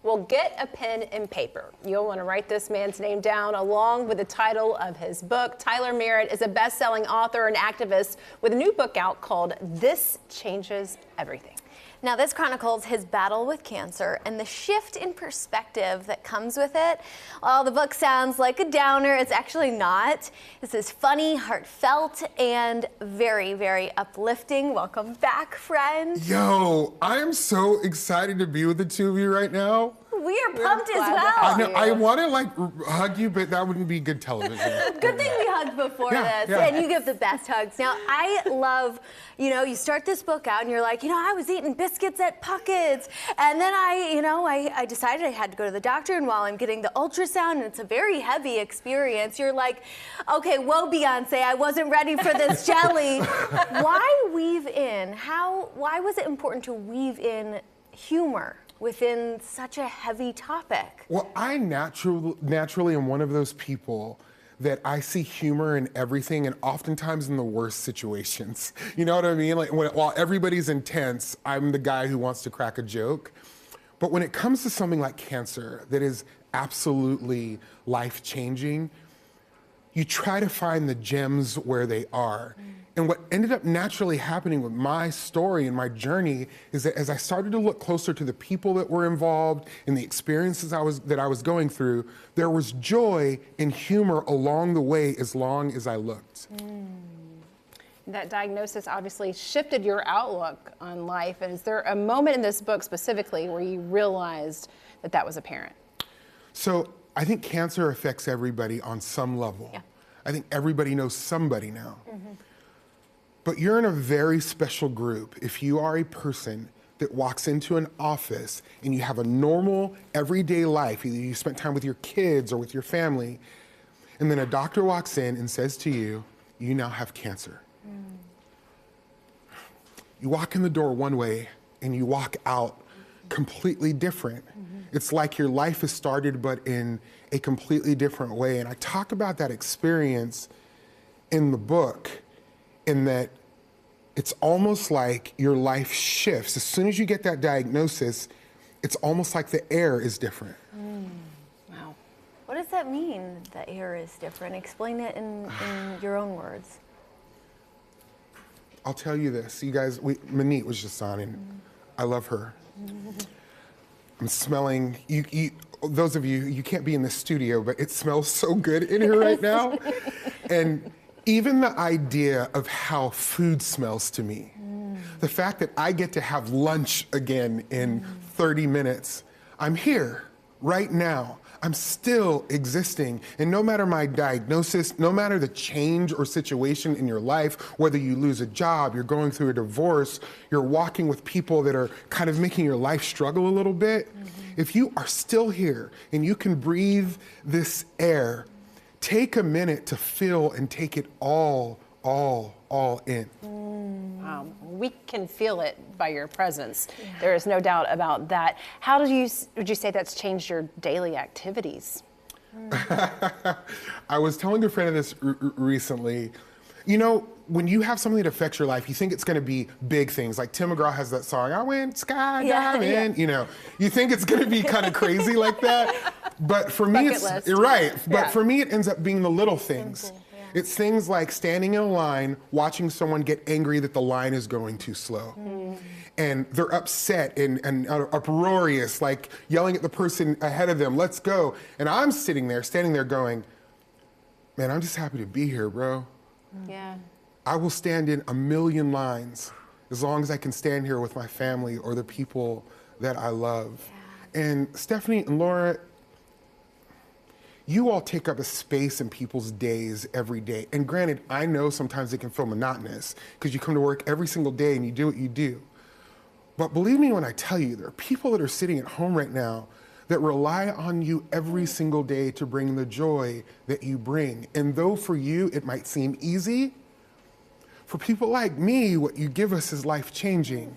Well, get a pen and paper. You'll want to write this man's name down along with the title of his book. Tyler Merritt is a best-selling author and activist with a new book out called This Changes Everything. Now, this chronicles his battle with cancer and the shift in perspective that comes with it. While the book sounds like a downer, it's actually not. This is funny, heartfelt, and very, very uplifting. Welcome back, friend. Yo, I am so excited to be with the two of you right now. We are pumped as well. I know, I want to hug you, but that wouldn't be good television. Good thing we hugged before this, and you give the best hugs. Now, I love, you start this book out and you're like, I was eating biscuits at Puckett's, and then I decided I had to go to the doctor, and while I'm getting the ultrasound, and it's a very heavy experience, you're like, okay, whoa, Beyonce, I wasn't ready for this jelly. Why weave in? Why was it important to weave in humor within such a heavy topic? Well, I naturally am one of those people that I see humor in everything, and oftentimes in the worst situations. You know what I mean? Like while everybody's intense, I'm the guy who wants to crack a joke. But when it comes to something like cancer that is absolutely life-changing, you try to find the gems where they are. And what ended up naturally happening with my story and my journey is that as I started to look closer to the people that were involved and the experiences that I was going through, there was joy and humor along the way as long as I looked. That diagnosis obviously shifted your outlook on life. And is there a moment in this book specifically where you realized that that was apparent? So I think cancer affects everybody on some level. Yeah. I think everybody knows somebody now. But you're in a very special group if you are a person that walks into an office and you have a normal, everyday life. Either you spent time with your kids or with your family, and then a doctor walks in and says to you, you now have cancer. You walk in the door one way and you walk out completely different. It's like your life has started, but in a completely different way. And I talk about that experience in the book, in that it's almost like your life shifts. As soon as you get that diagnosis, it's almost like the air is different. Wow. What does that mean, the air is different? Explain it in your own words. I'll tell you this. You guys, Manit was just on, and I love her. I'm smelling, those of you can't be in the studio, but it smells so good in here right now. And even the idea of how food smells to me, the fact that I get to have lunch again in 30 minutes, I'm here right now. I'm still existing. And no matter my diagnosis, no matter the change or situation in your life, whether you lose a job, you're going through a divorce, you're walking with people that are kind of making your life struggle a little bit, if you are still here and you can breathe this air, take a minute to feel and take it all in. We can feel it by your presence. Yeah. There is no doubt about that. How would you say that's changed your daily activities? I was telling a friend of this recently. When you have something that affects your life, you think it's going to be big things. Like Tim McGraw has that song, I went skydiving. Yeah. You think it's going to be kind of crazy like that. But for me, you're right. But for me, it ends up being the little things. Simple. It's things like standing in a line, watching someone get angry that the line is going too slow. And they're upset and uproarious, like yelling at the person ahead of them, let's go. And I'm standing there going, man, I'm just happy to be here, bro. Yeah. I will stand in a million lines as long as I can stand here with my family or the people that I love. Yeah. And Stephanie and Laura, you all take up a space in people's days every day. And granted, I know sometimes it can feel monotonous because you come to work every single day and you do what you do. But believe me when I tell you, there are people that are sitting at home right now that rely on you every single day to bring the joy that you bring. And though for you it might seem easy, for people like me, what you give us is life-changing.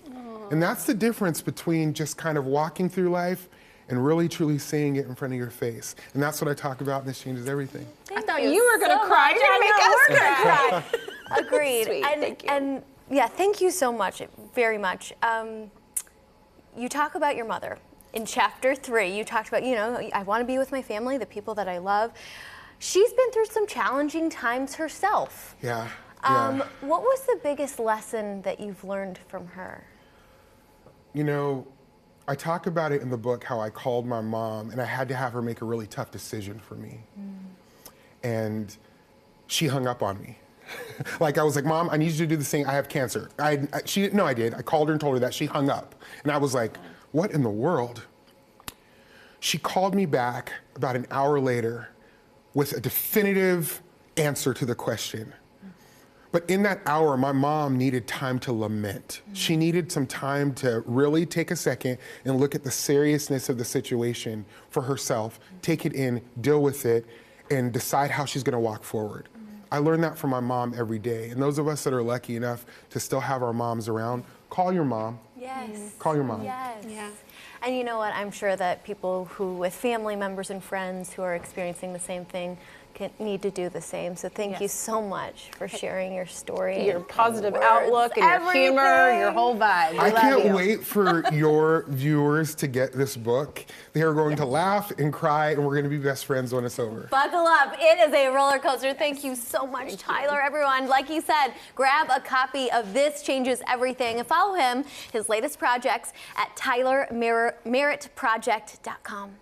And that's the difference between just kind of walking through life and really truly seeing it in front of your face. And that's what I talk about, and this changes everything. I thought you were going to cry. You're going to make us we're going to cry. Agreed. Sweet, thank you. And yeah, thank you so much, very much. You talk about your mother in chapter 3, you talked about, I want to be with my family, the people that I love. She's been through some challenging times herself. Yeah. What was the biggest lesson that you've learned from her? I talk about it in the book, how I called my mom and I had to have her make a really tough decision for me. And she hung up on me. Like, I was like, Mom, I need you to do this thing. I have cancer. She didn't know I did. I called her and told her that. She hung up. And I was like, what in the world? She called me back about an hour later with a definitive answer to the question. But in that hour, my mom needed time to lament. She needed some time to really take a second and look at the seriousness of the situation for herself, take it in, deal with it, and decide how she's gonna walk forward. I learned that from my mom every day. And those of us that are lucky enough to still have our moms around, call your mom. Yes. Call your mom. Yes. Yeah. And you know what? I'm sure that people who, with family members and friends who are experiencing the same thing, need to do the same. So thank you so much for sharing your story. Your positive words, outlook and your humor, everything. your whole vibe. I can't wait for your viewers to get this book. They are going to laugh and cry, and we're going to be best friends when it's over. Buckle up. It is a roller coaster. Thank you so much, Tyler. Everyone, like he said, grab a copy of This Changes Everything and follow him, his latest projects, at tylermerrittproject.com.